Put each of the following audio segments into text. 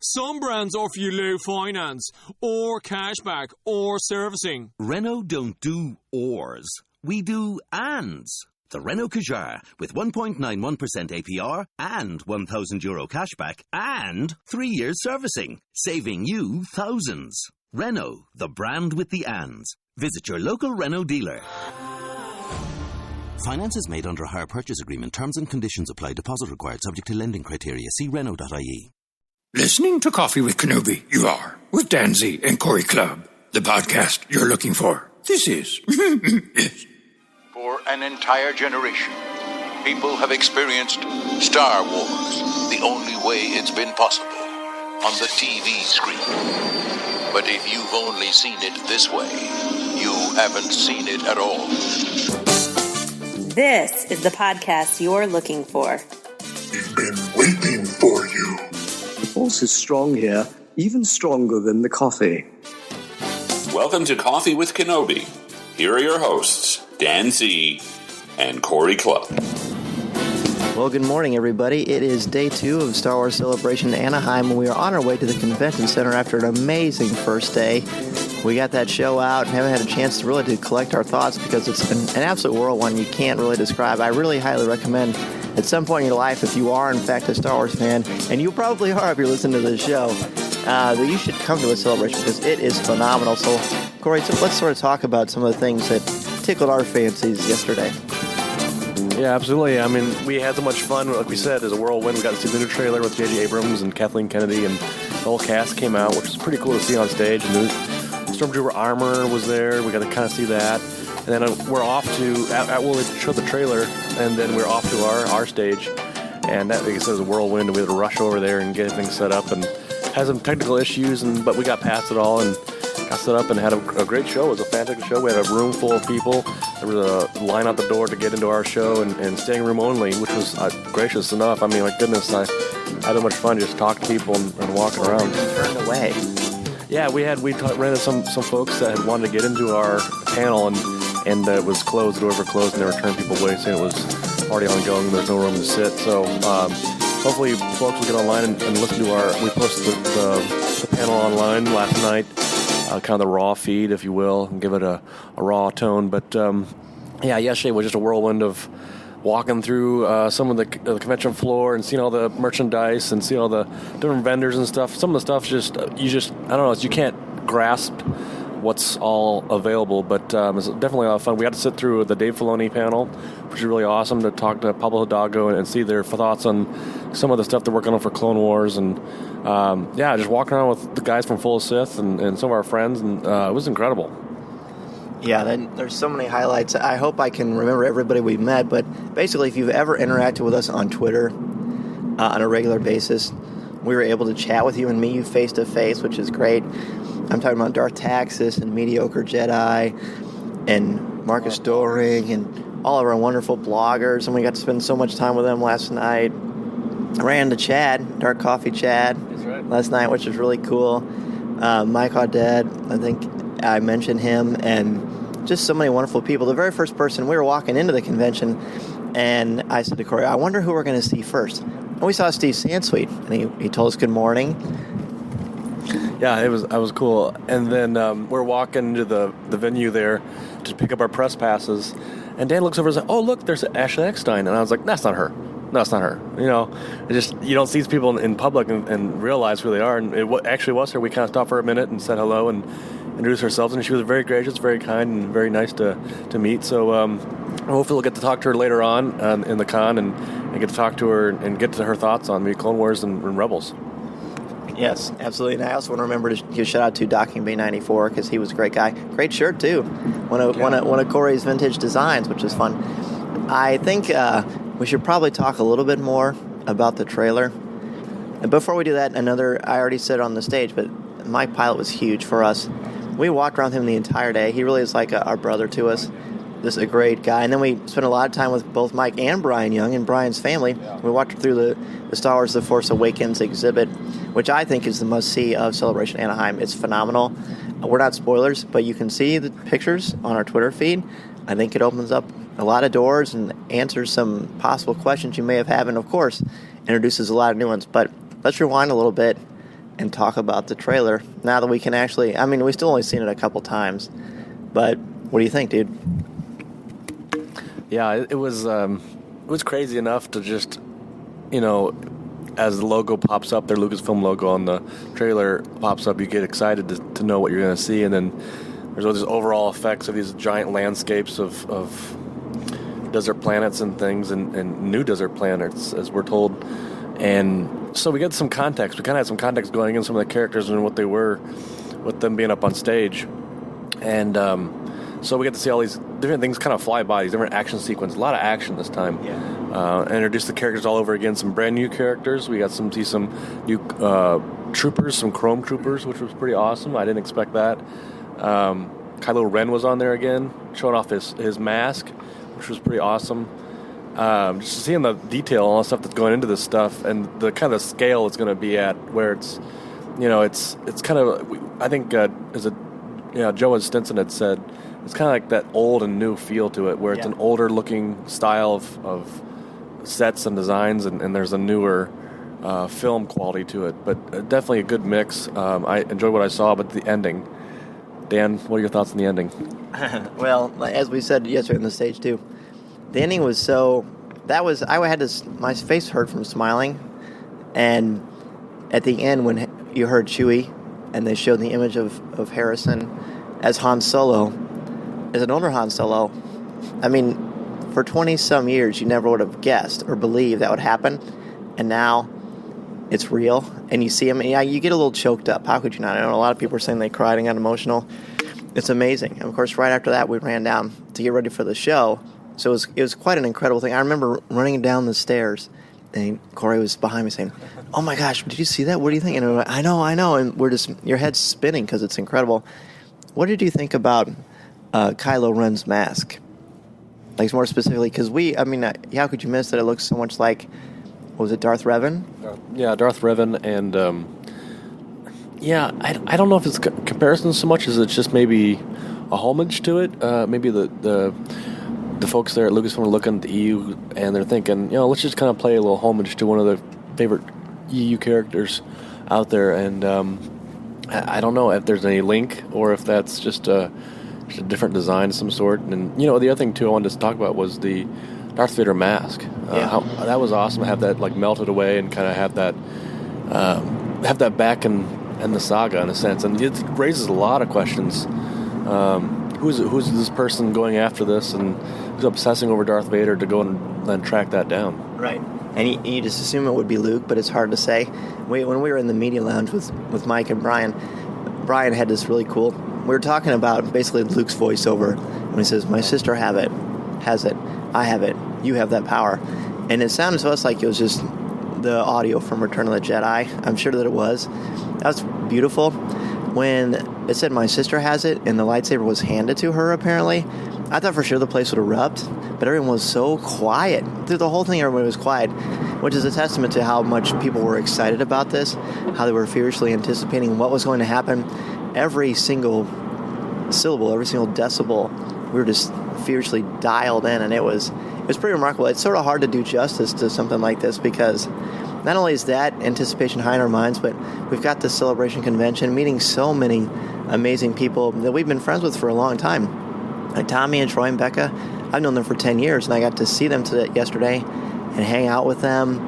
Some brands offer you low finance, or cashback, or servicing. Renault don't do ors. We do ands. The Renault Kadjar with 1.91% APR and €1,000 cashback and 3 years servicing, saving you thousands. Renault, the brand with the ands. Visit your local Renault dealer. Finance is made under a hire purchase agreement. Terms and conditions apply. Deposit required. Subject to lending criteria. See Renault.ie. Listening to Coffee with Kenobi, you are, with Dan Z and Corey Clubb, the podcast you're looking for. This is. Yes. For an entire generation, people have experienced Star Wars the only way it's been possible, on the TV screen. But if you've only seen it this way, you haven't seen it at all. This is the podcast you're looking for. We've been waiting for you. The force is strong here, even stronger than the coffee. Welcome to Coffee with Kenobi. Here are your hosts, Dan Z and Corey Clubb. Well, good morning, everybody. It is day 2 of Star Wars Celebration Anaheim, and we are on our way to the convention center after an amazing first day. We got that show out and haven't had a chance to really collect our thoughts because it's been an absolute whirlwind you can't really describe. I really highly recommend at some point in your life, if you are in fact a Star Wars fan, and you probably are if you're listening to this show, that you should come to the celebration because it is phenomenal. So, Corey, let's sort of talk about some of the things that tickled our fancies yesterday. Yeah, absolutely. I mean, we had so much fun. Like we said, as a whirlwind, we got to see the new trailer with J.J. Abrams and Kathleen Kennedy, and the whole cast came out, which was pretty cool to see on stage. And the Stormtrooper armor was there. We got to kind of see that. And then we're off to, well, we showed the trailer, and then we're off to our stage. And that, like I said, was a whirlwind, and we had to rush over there and get things set up, and had some technical issues, but we got past it all and got set up and had a great show. It was a fantastic show. We had a room full of people. There was a line out the door to get into our show, and standing room only, which was gracious enough. I mean, my goodness, I had so much fun just talking to people and walking around. Turned away. Yeah, we ran into some folks that had wanted to get into our panel, and it was closed. The doors were closed, and they were turning people away, saying it was already ongoing. There's no room to sit. So hopefully folks will get online and listen to we posted the panel online last night, kind of the raw feed, if you will, and give it a raw tone. But yeah, yesterday was just a whirlwind of walking through some of the convention floor and seeing all the merchandise and seeing all the different vendors and stuff. Some of the stuff I don't know, you can't grasp what's all available, but it's definitely a lot of fun. We got to sit through the Dave Filoni panel, which is really awesome, to talk to Pablo Hidalgo and see their thoughts on some of the stuff they're working on for Clone Wars, and just walking around with the guys from Full of Sith and some of our friends, and it was incredible. Yeah, there's so many highlights. I hope I can remember everybody we've met, but basically if you've ever interacted with us on Twitter on a regular basis, we were able to chat with you and meet you face-to-face, which is great. I'm talking about Darth Taxis and Mediocre Jedi and Marcus Doring and all of our wonderful bloggers, and we got to spend so much time with them last night. I ran into Chad, Dark Coffee Chad, last night, which was really cool. Mike Audette, I think I mentioned him, and just so many wonderful people. The very first person, we were walking into the convention, and I said to Corey, I wonder who we're going to see first. And we saw Steve Sansweet, and he told us good morning. Yeah, it was cool. And then we're walking to the venue there to pick up our press passes, and Dan looks over and says, "Oh, look, there's Ashley Eckstein." And I was like, "That's not her. No, it's not her." You know, you don't see these people in public and realize who they are. And it actually was her. We kind of stopped for a minute and said hello and introduced ourselves, and she was very gracious, very kind, and very nice to meet. So hopefully we'll get to talk to her later on in the con and get to talk to her and get to her thoughts on the Clone Wars and Rebels. Yes, absolutely. And I also want to remember to give a shout out to Docking Bay 94 because he was a great guy. Great shirt too. One of Corey's vintage designs, which is fun. I think we should probably talk a little bit more about the trailer. And before we do that, I already said on the stage, but Mike Pilot was huge for us. We walked around him the entire day. He really is like our brother to us. This is a great guy. And then we spent a lot of time with both Mike and Brian Young and Brian's family. Yeah. We walked through the Star Wars The Force Awakens exhibit, which I think is the must-see of Celebration Anaheim. It's phenomenal. We're not spoilers, but you can see the pictures on our Twitter feed. I think it opens up a lot of doors and answers some possible questions you may have had, and, of course, introduces a lot of new ones. But let's rewind a little bit. and talk about the trailer now that we can actually, I mean, we still only seen it a couple times, but what do you think, dude? Yeah, it was crazy enough to just, you know, as the logo pops up, their Lucasfilm logo on the trailer pops up, you get excited to know what you're going to see, and then there's all these overall effects of these giant landscapes of desert planets and things, and new desert planets, as we're told. And so we get some context. We kind of had some context going in some of the characters and what they were, with them being up on stage. And so we get to see all these different things kind of fly by, these different action sequences. A lot of action this time. Yeah. Introduce the characters all over again, some brand new characters. We got some new troopers, some chrome troopers, which was pretty awesome. I didn't expect that. Kylo Ren was on there again, showing off his mask, which was pretty awesome. Just seeing the detail, all the stuff that's going into this stuff, and the kind of scale it's going to be at, where it's, you know, it's kind of, I think, Joe Stinson had said, it's kind of like that old and new feel to it, where it's an older looking style of sets and designs, and there's a newer film quality to it, but definitely a good mix. I enjoyed what I saw, but the ending. Dan, what are your thoughts on the ending? Well, as we said yesterday on the stage too, the ending was I had my face hurt from smiling, and at the end when you heard Chewie and they showed the image of Harrison as Han Solo, as an older Han Solo, I mean, for 20-some years you never would have guessed or believed that would happen, and now it's real, and you see him, and yeah, you get a little choked up. How could you not? I know a lot of people are saying they cried and got emotional. It's amazing. And of course, right after that, we ran down to get ready for the show. So it was quite an incredible thing. I remember running down the stairs, and Corey was behind me saying, "Oh my gosh, did you see that? What do you think?" And I'm like, I know. And your head's spinning because it's incredible. What did you think about Kylo Ren's mask? Like, more specifically, because how could you miss that? It looks so much like, what was it, Darth Revan? Yeah, Darth Revan, and I don't know if it's comparison so much as it's just maybe a homage to it. Maybe the folks there at Lucasfilm are looking at the EU and they're thinking, you know, let's just kind of play a little homage to one of the favorite EU characters out there. And I don't know if there's any link or if that's just a different design of some sort. And, you know, the other thing, too, I wanted to talk about was the Darth Vader mask. How that was awesome to have that, like, melted away and kind of have that back in the saga, in a sense. And it raises a lot of questions. Who's this person going after this, and who's obsessing over Darth Vader to go and then track that down? Right. And you just assume it would be Luke, but it's hard to say. When we were in the media lounge with Mike and Brian had this really cool... We were talking about basically Luke's voiceover when he says, "My sister has it, I have it, you have that power." And it sounded to us like it was just the audio from Return of the Jedi. I'm sure that it was. That was beautiful. When it said, "My sister has it," and the lightsaber was handed to her, apparently, I thought for sure the place would erupt, but everyone was so quiet. Through the whole thing, everybody was quiet, which is a testament to how much people were excited about this, how they were fiercely anticipating what was going to happen. Every single syllable, every single decibel, we were just fiercely dialed in, and it was pretty remarkable. It's sort of hard to do justice to something like this because not only is that anticipation high in our minds, but we've got this Celebration convention, meeting so many amazing people that we've been friends with for a long time. Like Tommy and Troy and Becca, I've known them for 10 years, and I got to see them yesterday and hang out with them.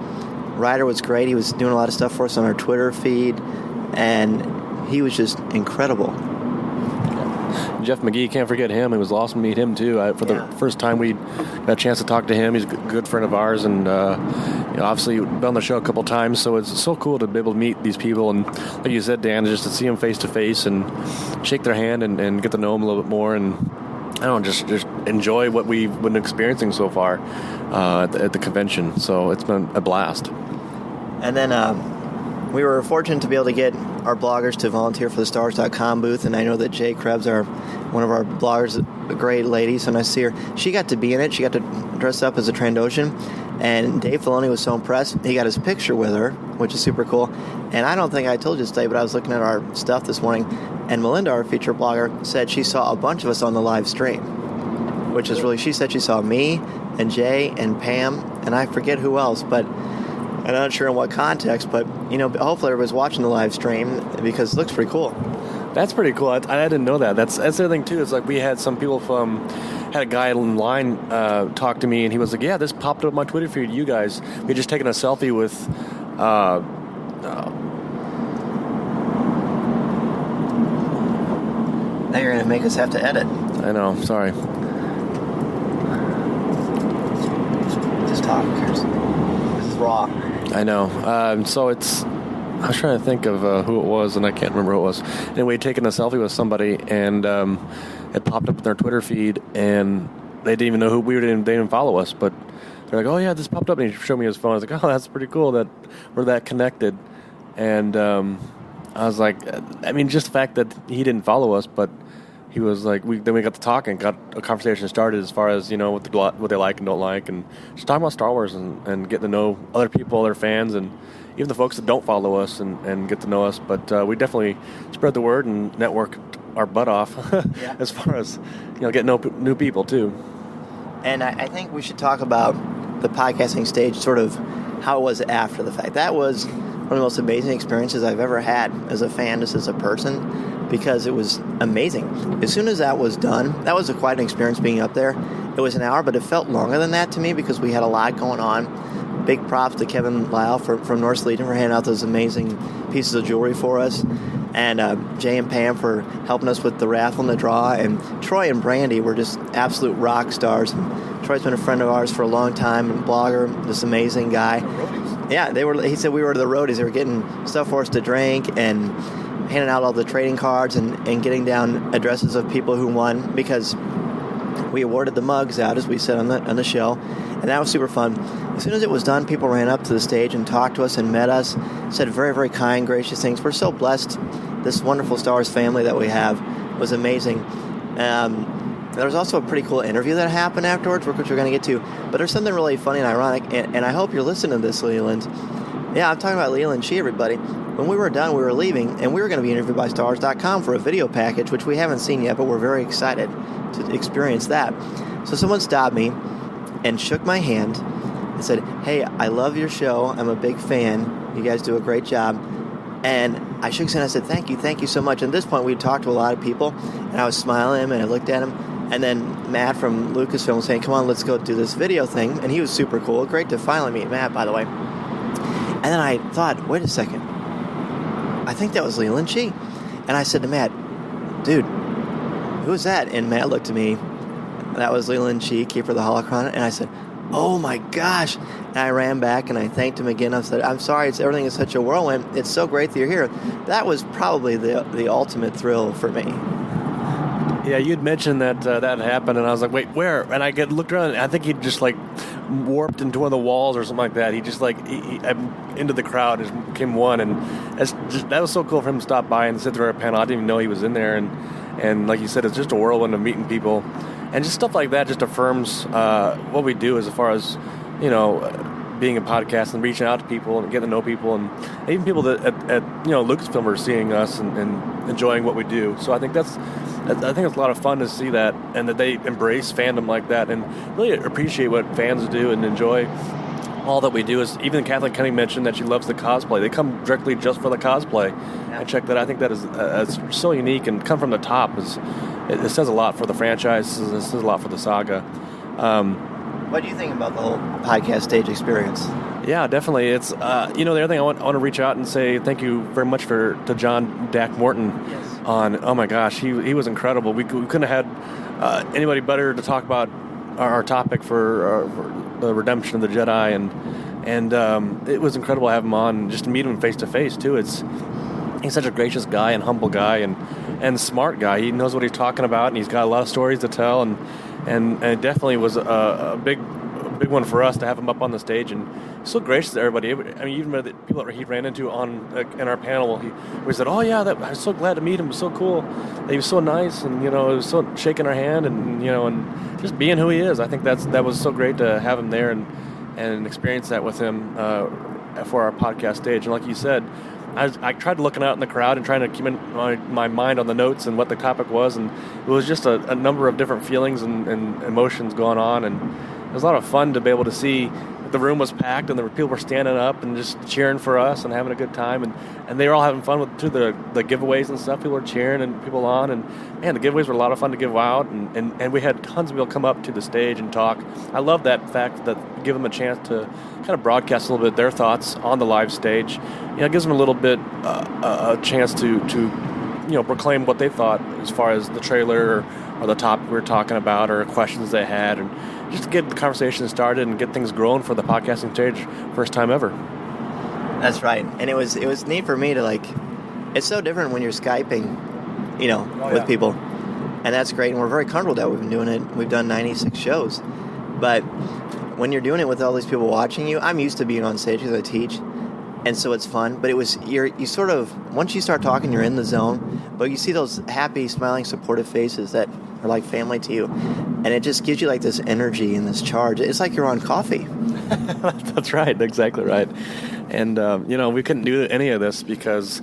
Ryder was great. He was doing a lot of stuff for us on our Twitter feed, and he was just incredible. Jeff McGee, can't forget him. It was awesome to meet him, too. For the first time we got a chance to talk to him. He's a good friend of ours, and obviously been on the show a couple times, so it's so cool to be able to meet these people. And like you said, Dan, just to see them face-to-face and shake their hand and get to know them a little bit more, and I don't know, just enjoy what we've been experiencing so far at the convention. So it's been a blast. And then we were fortunate to be able to get our bloggers to volunteer for the Stars.com booth, and I know that Jay Krebs, one of our bloggers, a great lady, so nice to see her. She got to be in it. She got to dress up as a Trandoshan, and Dave Filoni was so impressed. He got his picture with her, which is super cool. And I don't think I told you this today, but I was looking at our stuff this morning, and Melinda, our feature blogger, said she saw a bunch of us on the live stream, which is really, she said she saw me and Jay and Pam, and I forget who else, but I'm not sure in what context, but, hopefully everybody's watching the live stream because it looks pretty cool. That's pretty cool. I didn't know that. That's the other thing, too. It's like we had some people had a guy in line talk to me, and he was like, yeah, this popped up on my Twitter feed, you guys. We had just taken a selfie with... now you're going to make us have to edit. I know. Sorry. Just talk, Chris. This is raw. I know. So it's... I was trying to think of who it was, and I can't remember who it was. Anyway, taking a selfie with somebody, and it popped up in their Twitter feed, and they didn't even know who we were. They didn't follow us, but they're like, "Oh yeah, this popped up," and he showed me his phone. I was like, "Oh, that's pretty cool that we're that connected." And I was like, I mean, just the fact that he didn't follow us, but he was like, then we got to talk and got a conversation started as far as what they like and don't like, and just talking about Star Wars and getting to know other people, other fans, and even the folks that don't follow us and get to know us. But we definitely spread the word and networked our butt off as far as getting new people too. And I think we should talk about the podcasting stage, sort of how it was after the fact. That was one of the most amazing experiences I've ever had as a fan, just as a person, because it was amazing. As soon as that was done, that was quite an experience being up there. It was an hour, but it felt longer than that to me because we had a lot going on. Big props to Kevin Lyle from Norse Legion for handing out those amazing pieces of jewelry for us. And Jay and Pam for helping us with the raffle and the draw. And Troy and Brandy were just absolute rock stars. And Troy's been a friend of ours for a long time, and blogger, this amazing guy. Yeah, he said we were the roadies. They were getting stuff for us to drink and handing out all the trading cards and getting down addresses of people who won, because we awarded the mugs out, as we said on the show, and that was super fun. As soon as it was done, people ran up to the stage and talked to us and met us, said very, very kind, gracious things. We're so blessed. This wonderful Star Wars family that we have was amazing. There was also a pretty cool interview that happened afterwards, which we're going to get to. But there's something really funny and ironic, and I hope you're listening to this, Leland. Yeah, I'm talking about Leland Shee, everybody. When we were done, we were leaving, and we were going to be interviewed by StarWars.com for a video package, which we haven't seen yet, but we're very excited to experience that. So someone stopped me and shook my hand and said, "Hey, I love your show. I'm a big fan. You guys do a great job." And I shook his hand and I said, thank you so much. And at this point, we'd talked to a lot of people, and I was smiling at him, and I looked at him. And then Matt from Lucasfilm was saying, "Come on, let's go do this video thing." And he was super cool. Great to finally meet Matt, by the way. And then I thought, wait a second. I think that was Leland Shee. And I said to Matt, "Dude, who is that?" And Matt looked at me. That was Leland Shee, Keeper of the Holocron. And I said, "Oh my gosh." And I ran back and I thanked him again. I said, "I'm sorry, everything is such a whirlwind. It's so great that you're here." That was probably the ultimate thrill for me. Yeah, you'd mentioned that that happened, and I was like, "Wait, where?" And I looked around, and I think he just warped into one of the walls or something like that. He just into the crowd, just became one, and that was so cool for him to stop by and sit through our panel. I didn't even know he was in there, and like you said, it's just a whirlwind of meeting people, and just stuff like that just affirms what we do as far as being a podcast and reaching out to people and getting to know people, and even people that at Lucasfilm are seeing us and enjoying what we do. So I think it's a lot of fun to see that, and that they embrace fandom like that and really appreciate what fans do and enjoy all that we do. Is even Kathleen Kenny mentioned that she loves the cosplay. They come directly just for the cosplay. Yeah. And check that. I think that is so unique and come from the top. It says a lot for the franchise. It says a lot for the saga. What do you think about the whole podcast stage experience? Yeah, definitely. It's the other thing I want to reach out and say thank you very much to John Dak Morton. Yes. On, oh my gosh, he was incredible. We couldn't have had anybody better to talk about our topic for the redemption of the Jedi, and it was incredible to have him on and just to meet him face to face too. He's such a gracious guy and humble guy and smart guy. He knows what he's talking about, and he's got a lot of stories to tell, and it definitely was a big one for us to have him up on the stage, and so gracious to everybody. I mean, even the people that he ran into in our panel, we said, "Oh yeah, I was so glad to meet him. It was so cool. He was so nice, and it was so shaking our hand, and and just being who he is." I think that was so great to have him there and experience that with him for our podcast stage. And like you said, I tried looking out in the crowd and trying to keep my mind on the notes and what the topic was, and it was just a number of different feelings and emotions going on, and it was a lot of fun to be able to see the room was packed, and people were standing up and just cheering for us and having a good time, and they were all having fun with the giveaways and stuff. People were cheering and people on, and man, the giveaways were a lot of fun to give out, and we had tons of people come up to the stage and talk. I love that fact that give them a chance to kind of broadcast a little bit their thoughts on the live stage. It gives them a little bit a chance to proclaim what they thought as far as the trailer or the topic we were talking about or questions they had, and just to get the conversation started and get things growing for the podcasting stage first time ever. That's right. And it was neat for me to it's so different when you're Skyping, with people. And that's great. And we're very comfortable that we've been doing it. We've done 96 shows. But when you're doing it with all these people watching you, I'm used to being on stage because I teach. And so it's fun, but you sort of, once you start talking, you're in the zone, but you see those happy, smiling, supportive faces that are like family to you, and it just gives you like this energy and this charge. It's like you're on coffee. That's right, exactly right. And, we couldn't do any of this because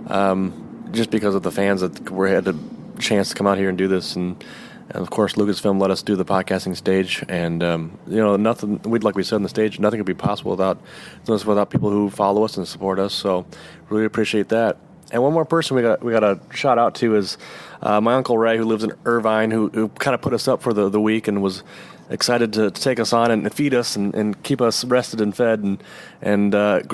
of the fans that had the chance to come out here and do this, and of course, Lucasfilm let us do the podcasting stage, and nothing. Like we said on the stage, nothing could be possible without people who follow us and support us. So, really appreciate that. And one more person we got a shout out to is my Uncle Ray, who lives in Irvine, who kind of put us up for the week and was excited to take us on and feed us and keep us rested and fed and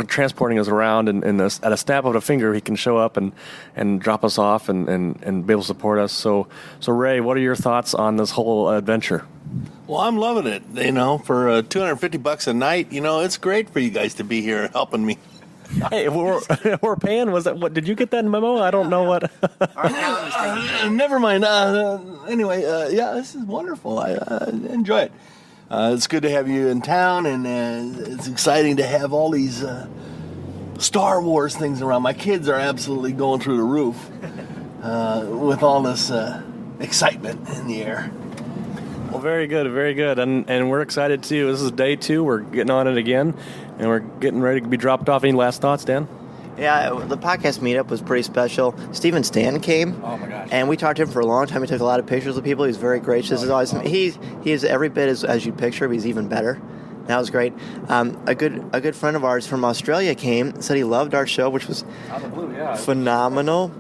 transporting us around, and at a snap of a finger he can show up and drop us off and be able to support us. So Ray, what are your thoughts on this whole adventure? Well, I'm loving it. For $250 a night, it's great for you guys to be here helping me. Hey, we're paying. Was that what? Did you get that memo? I don't know what. Never mind. Anyway, this is wonderful. I enjoy it. It's good to have you in town, and it's exciting to have all these Star Wars things around. My kids are absolutely going through the roof with all this excitement in the air. Well, very good, very good. And we're excited, too. This is day 2. We're getting on it again, and we're getting ready to be dropped off. Any last thoughts, Dan? Yeah, the podcast meetup was pretty special. Steven Stan came. Oh, my gosh. And we talked to him for a long time. He took a lot of pictures of people. He's very gracious. He is every bit as you picture him. He's even better. That was great. A good friend of ours from Australia came, said he loved our show, which was phenomenal.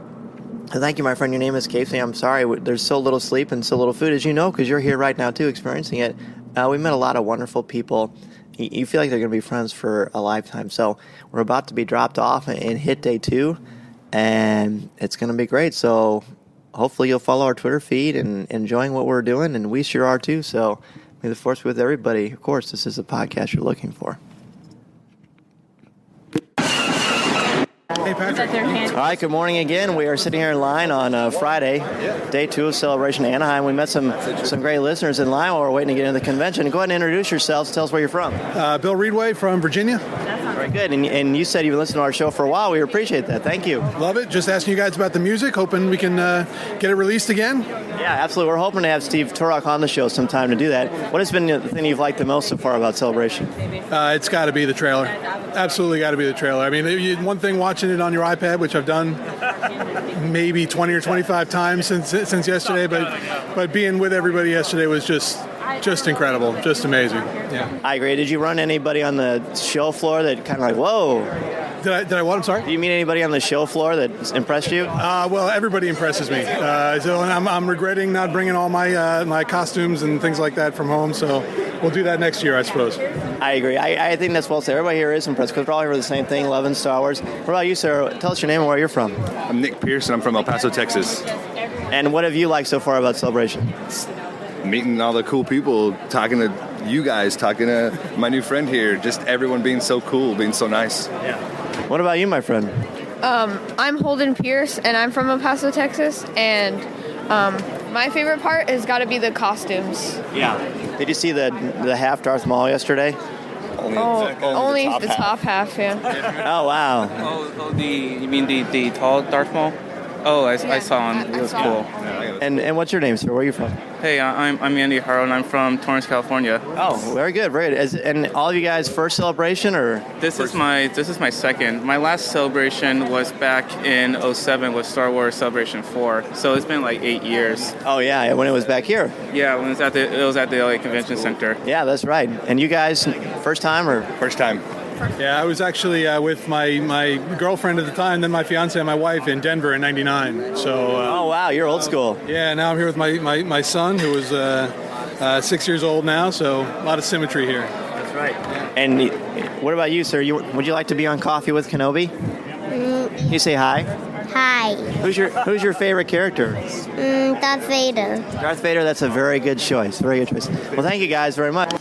Thank you, my friend. Your name escapes me. I'm sorry. There's so little sleep and so little food, as you know, because you're here right now, too, experiencing it. We met a lot of wonderful people. You feel like they're going to be friends for a lifetime. So we're about to be dropped off and hit day 2, and it's going to be great. So hopefully you'll follow our Twitter feed and enjoying what we're doing, and we sure are, too. So may the force be with everybody. Of course, this is the podcast you're looking for. Hey, Patrick. All right, good morning again. We are sitting here in line on Friday, day 2 of Celebration Anaheim. We met some great listeners in line while we're waiting to get into the convention. Go ahead and introduce yourselves. Tell us where you're from. Bill Reedway from Virginia. Very good. And you said you've been listening to our show for a while. We appreciate that. Thank you. Love it. Just asking you guys about the music, hoping we can get it released again. Yeah, absolutely. We're hoping to have Steve Turok on the show sometime to do that. What has been the thing you've liked the most so far about Celebration? It's got to be the trailer. Absolutely got to be the trailer. I mean, one thing watching it on your iPad, which I've done maybe 20 or 25 times since yesterday, but being with everybody yesterday was just incredible, just amazing. Yeah, I agree. Did you run anybody on the show floor that kind of like, whoa? Did I what? I'm sorry? Do you meet anybody on the show floor that impressed you? Well, everybody impresses me. So I'm regretting not bringing all my my costumes and things like that from home. So we'll do that next year, I suppose. I agree. I think that's well said. Everybody here is impressed because we're all here for the same thing, loving Star Wars. What about you, sir? Tell us your name and where you're from. I'm Nick Pierce, and I'm from El Paso, Texas. And what have you liked so far about Celebration? Meeting all the cool people, talking to you guys, talking to my new friend here, just everyone being so cool, being so nice. Yeah. What about you, my friend? I'm Holden Pierce, and I'm from El Paso, Texas, and my favorite part has got to be the costumes. Yeah. Did you see the half Darth Maul yesterday? Only the top half, yeah. Oh, wow. You mean the tall Darth Maul? Oh, I saw him. It was cool. And what's your name, sir? Where are you from? Hey, I'm Andi Gutierrez, and I'm from Torrance, California. Oh, very good, very good. And all of you guys first celebration, or this is my second. My last celebration was back in 2007 with Star Wars Celebration 4. So it's been like 8 years. Oh yeah, when it was back here. Yeah, when it was at the LA Convention Center. Yeah, that's right. And you guys, first time or first time? Yeah, I was actually with my girlfriend at the time, then my fiance and my wife in Denver in '99. So. Oh wow, you're old school. Yeah, now I'm here with my son, who is 6 years old now. So a lot of symmetry here. That's right. And what about you, sir? Would you like to be on Coffee with Kenobi? Can you say hi? Hi. Who's your favorite character? Darth Vader. Darth Vader. That's a very good choice. Very good choice. Well, thank you guys very much.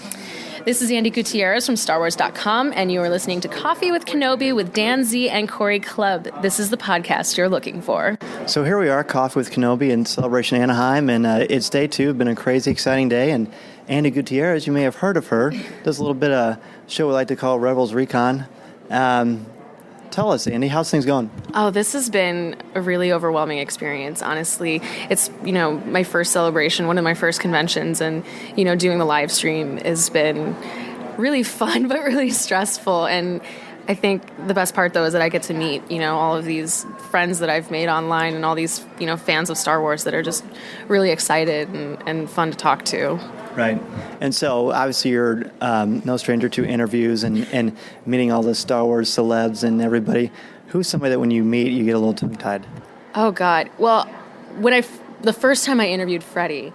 This is Andi Gutierrez from StarWars.com, and you are listening to Coffee with Kenobi with Dan Z and Corey Clubb. This is the podcast you're looking for. So here we are, Coffee with Kenobi in Celebration Anaheim, and it's day 2. Been a crazy, exciting day, and Andi Gutierrez, you may have heard of her, does a little bit of show we like to call Rebels Recon. Tell us, Andi, how's things going? Oh, this has been a really overwhelming experience, honestly. It's, my first celebration, one of my first conventions, and, doing the live stream has been really fun, but really stressful. And I think the best part, though, is that I get to meet, all of these friends that I've made online and all these, fans of Star Wars that are just really excited and fun to talk to. Right. And so, obviously, you're no stranger to interviews and meeting all the Star Wars celebs and everybody. Who's somebody that when you meet, you get a little tongue-tied? Oh, God. Well, the first time I interviewed Freddie,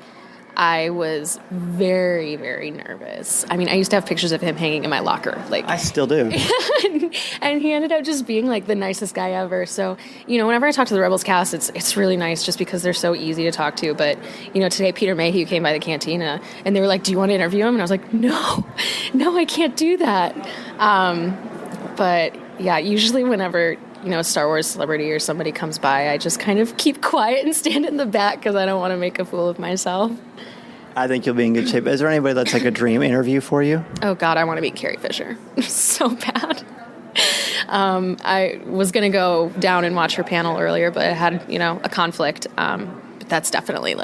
I was very, very nervous. I mean, I used to have pictures of him hanging in my locker. I still do. And he ended up just being, the nicest guy ever. So, whenever I talk to the Rebels cast, it's really nice just because they're so easy to talk to. But, today Peter Mayhew came by the cantina, and they were like, do you want to interview him? And I was like, no, I can't do that. But, yeah, usually whenever a Star Wars celebrity or somebody comes by, I just kind of keep quiet and stand in the back because I don't want to make a fool of myself. I think you'll be in good shape. Is there anybody that's a dream interview for you? Oh, God, I want to meet Carrie Fisher so bad. I was going to go down and watch her panel earlier, but I had, a conflict. But that's definitely,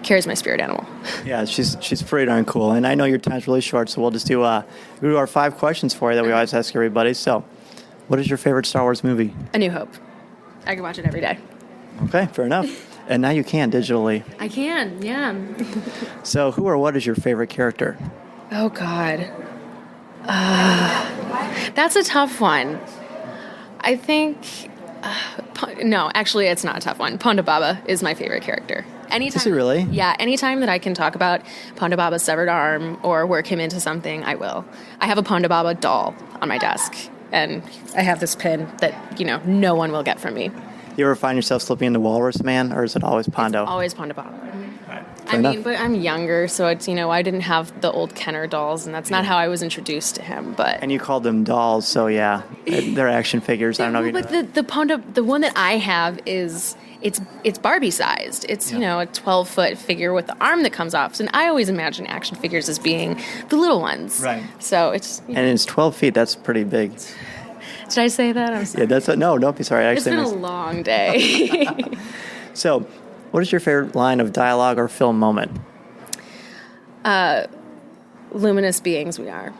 Carrie's my spirit animal. Yeah, she's pretty darn cool. And I know your time's really short, so we'll just do our 5 questions for you that we always ask everybody. So, what is your favorite Star Wars movie? A New Hope. I can watch it every day. Okay, fair enough. And now you can digitally. I can, yeah. So who or what is your favorite character? Oh, God. That's a tough one. I think... no, actually, it's not a tough one. Ponda Baba is my favorite character. Is he really? Yeah, anytime that I can talk about Ponda Baba's severed arm or work him into something, I will. I have a Ponda Baba doll on my desk, and I have this pin that, no one will get from me. You ever find yourself slipping into Walrus Man, or is it always Pondo? It's always Ponda Baba. Right. But I'm younger, so it's, I didn't have the old Kenner dolls, and that's not how I was introduced to him. But and you called them dolls, so yeah, they're action figures. I don't know if you know. But the Ponda, the one that I have is it's Barbie sized. It's a 12-foot figure with the arm that comes off. And I always imagine action figures as being the little ones. Right. So it's and it's 12 feet. That's pretty big. Did I say that? I'm sorry. Yeah, no, don't be sorry. It's been a long day. So, what is your favorite line of dialogue or film moment? Luminous beings we are,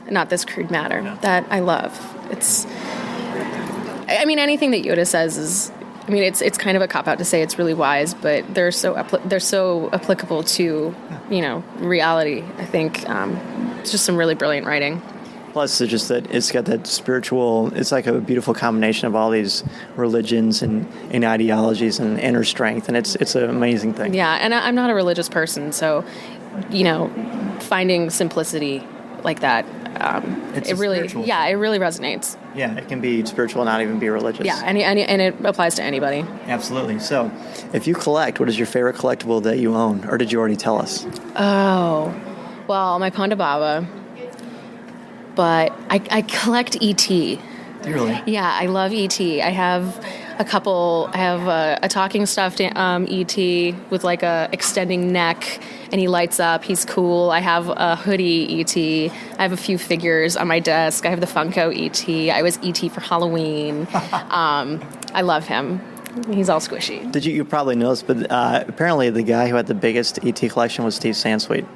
not this crude matter. Yeah. That I love. Anything that Yoda says is, it's kind of a cop out to say it's really wise, but they're so applicable to, reality. I think it's just some really brilliant writing. Plus, it's just that it's got that spiritual, it's like a beautiful combination of all these religions and ideologies and inner strength, and it's an amazing thing. Yeah, and I'm not a religious person, so, finding simplicity like that, it really resonates. Yeah, it can be spiritual and not even be religious. Yeah, and it applies to anybody. Absolutely. So, if you collect, what is your favorite collectible that you own, or did you already tell us? Oh, well, my Ponda Baba. But I collect E.T. Really? Yeah, I love E.T. I have a couple. I have a talking stuffed E.T. with a extending neck, and he lights up. He's cool. I have a hoodie E.T. I have a few figures on my desk. I have the Funko E.T. I was E.T. for Halloween. I love him. He's all squishy. Did you probably noticed, but apparently the guy who had the biggest ET collection was Steve Sansweet.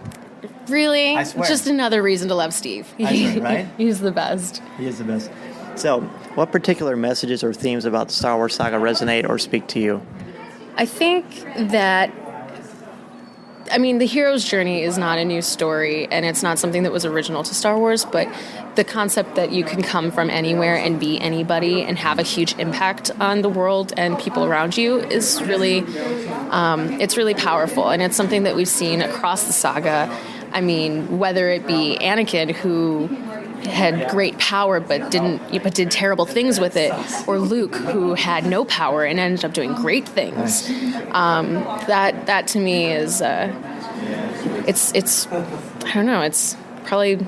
Really? I swear. Just another reason to love Steve. I swear, right? He's the best. He is the best. So, what particular messages or themes about the Star Wars saga resonate or speak to you? I think that, I mean, the hero's journey is not a new story, and it's not something that was original to Star Wars, but the concept that you can come from anywhere and be anybody and have a huge impact on the world and people around you is really, it's really powerful, and it's something that we've seen across the saga. I mean, whether it be Anakin, who had great power but did terrible things with it, or Luke, who had no power and ended up doing great things. That to me is it's I don't know, it's probably,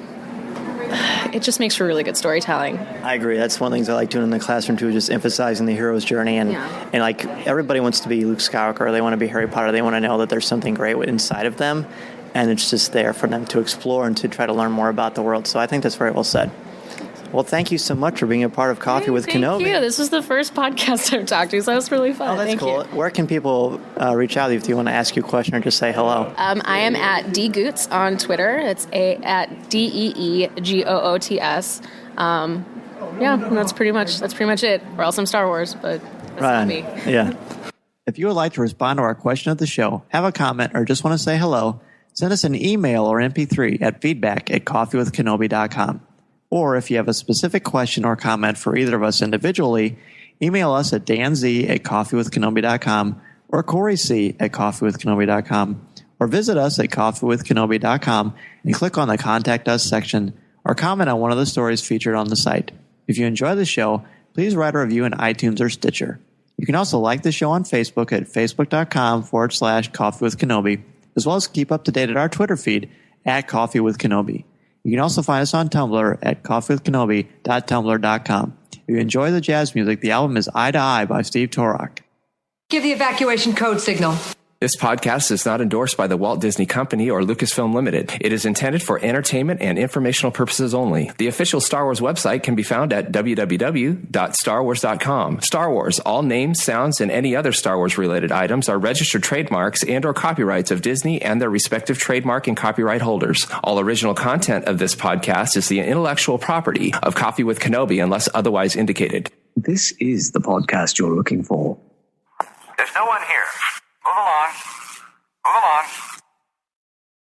it just makes for really good storytelling. I agree. That's one of the things I like doing in the classroom too, just emphasizing the hero's journey. And like, everybody wants to be Luke Skywalker, they want to be Harry Potter, they want to know that there's something great inside of them, and it's just there for them to explore and to try to learn more about the world. So I think that's very well said. Well, thank you so much for being a part of Coffee with Kenobi. Thank you. This was the first podcast I've talked to, so that was really fun. Oh, that's thank cool. you. Where can people reach out if you want to ask you a question or just say hello? I am at dgoots on Twitter. It's at DEEGOOTS. Yeah, and that's pretty much it. Or else I'm Star Wars, but that's not me. Yeah. If you would like to respond to our question of the show, have a comment, or just want to say hello, send us an email or MP3 at feedback@coffeewithkenobi.com. Or if you have a specific question or comment for either of us individually, email us at danz@coffeewithkenobi.com or coryc@coffeewithkenobi.com, or visit us at coffeewithkenobi.com and click on the Contact Us section, or comment on one of the stories featured on the site. If you enjoy the show, please write a review in iTunes or Stitcher. You can also like the show on Facebook at facebook.com/coffeewithkenobi, as well as keep up to date at our Twitter feed at Coffee with Kenobi. You can also find us on Tumblr at coffeewithkenobi.tumblr.com. If you enjoy the jazz music, the album is Eye to Eye by Steve Torok. Give the evacuation code signal. This podcast is not endorsed by the Walt Disney Company or Lucasfilm Limited. It is intended for entertainment and informational purposes only. The official Star Wars website can be found at www.starwars.com. Star Wars, all names, sounds, and any other Star Wars-related items are registered trademarks and or copyrights of Disney and their respective trademark and copyright holders. All original content of this podcast is the intellectual property of Coffee with Kenobi unless otherwise indicated. This is the podcast you're looking for. There's no one here. Move along. Move along.